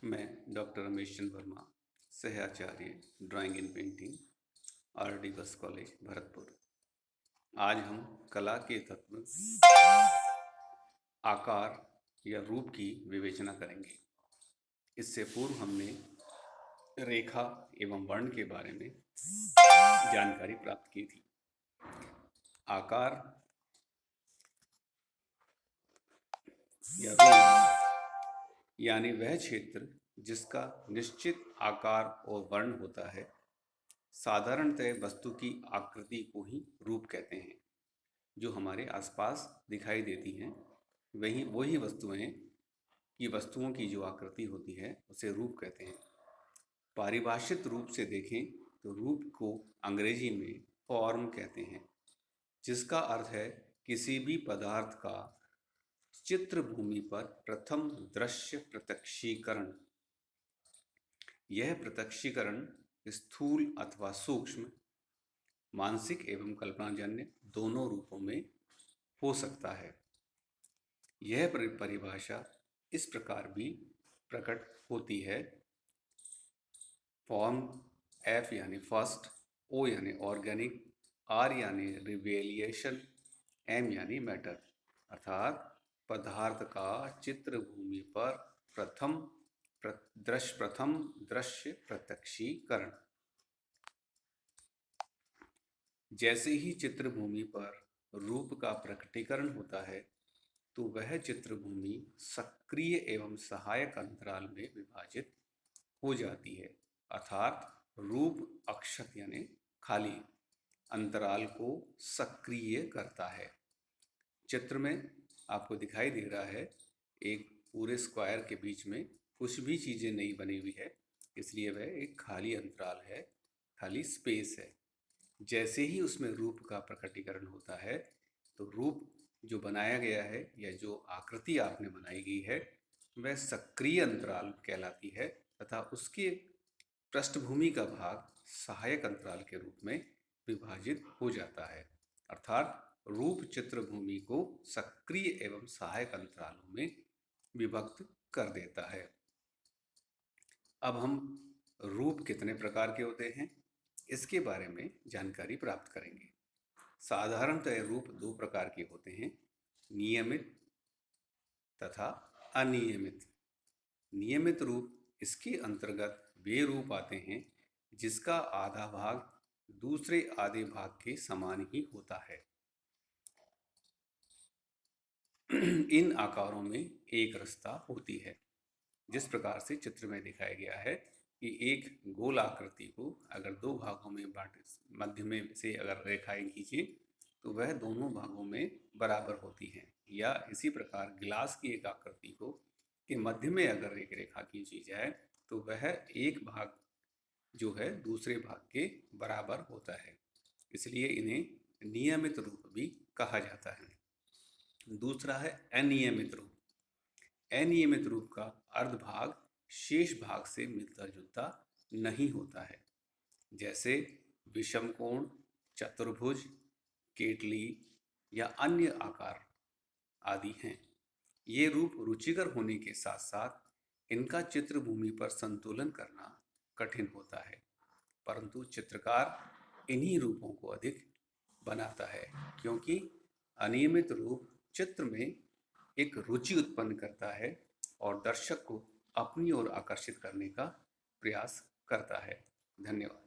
मैं डॉक्टर रमेश चंद्र वर्मा, सहआचार्य drawing and painting, RD बस कॉलेज भरतपुर। आज हम कला के तत्व आकार या रूप की विवेचना करेंगे। इससे पूर्व हमने रेखा एवं वर्ण के बारे में जानकारी प्राप्त की थी। आकार या रूप यानी वह क्षेत्र जिसका निश्चित आकार और वर्ण होता है। साधारणतः वस्तु की आकृति को ही रूप कहते हैं। जो हमारे आसपास दिखाई देती हैं वही वस्तुओं की जो आकृति होती है उसे रूप कहते हैं। पारिभाषित रूप से देखें तो रूप को अंग्रेजी में फॉर्म कहते हैं, जिसका अर्थ है किसी भी पदार्थ का चित्र भूमि पर प्रथम दृश्य प्रत्यक्षीकरण। यह प्रत्यक्षीकरण स्थूल अथवा सूक्ष्म, मानसिक एवं कल्पनाजन्य दोनों रूपों में हो सकता है। यह परिभाषा इस प्रकार भी प्रकट होती है। फॉर्म एफ यानी फर्स्ट, ओ यानी ऑर्गेनिक, आर यानी रिवेलिएशन, एम यानी मैटर, अर्थात पदार्थ का चित्र भूमि पर प्रथम दृश्य प्रत्यक्षीकरण। जैसे ही चित्र भूमि पर रूप का प्रकटीकरण होता है तो वह चित्र भूमि सक्रिय एवं सहायक अंतराल में विभाजित हो जाती है, अर्थात रूप अक्षत यानी खाली अंतराल को सक्रिय करता है। चित्र में आपको दिखाई दे रहा है एक पूरे स्क्वायर के बीच में कुछ भी चीज़ें नहीं बनी हुई है, इसलिए वह एक खाली अंतराल है, खाली स्पेस है। जैसे ही उसमें रूप का प्रकटीकरण होता है तो रूप जो बनाया गया है या जो आकृति आपने बनाई गई है वह सक्रिय अंतराल कहलाती है, तथा उसके पृष्ठभूमि का भाग सहायक अंतराल के रूप में विभाजित हो जाता है, अर्थात रूप चित्र भूमि को सक्रिय एवं सहायक अंतरालों में विभक्त कर देता है। अब हम रूप कितने प्रकार के होते हैं इसके बारे में जानकारी प्राप्त करेंगे। साधारणतः रूप दो प्रकार के होते हैं, नियमित तथा अनियमित। नियमित रूप, इसके अंतर्गत वे रूप आते हैं जिसका आधा भाग दूसरे आधे भाग के समान ही होता है। इन आकारों में एक रसता होती है। जिस प्रकार से चित्र में दिखाया गया है कि एक गोल आकृति को अगर दो भागों में बांटे, मध्य में से अगर रेखाएं खींचे तो वह दोनों भागों में बराबर होती हैं। या इसी प्रकार गिलास की एक आकृति को के मध्य में अगर एक रेखा खींची जाए तो वह एक भाग जो है दूसरे भाग के बराबर होता है, इसलिए इन्हें नियमित रूप भी कहा जाता है। दूसरा है अनियमित रूप। अनियमित रूप का अर्धभाग शेष भाग से मिलता जुलता नहीं होता है, जैसे विषमकोण, चतुर्भुज, केटली या अन्य आकार आदि हैं। ये रूप रुचिकर होने के साथ साथ इनका चित्र भूमि पर संतुलन करना कठिन होता है, परंतु चित्रकार इन्हीं रूपों को अधिक बनाता है, क्योंकि अनियमित रूप चित्र में एक रुचि उत्पन्न करता है और दर्शक को अपनी ओर आकर्षित करने का प्रयास करता है। धन्यवाद।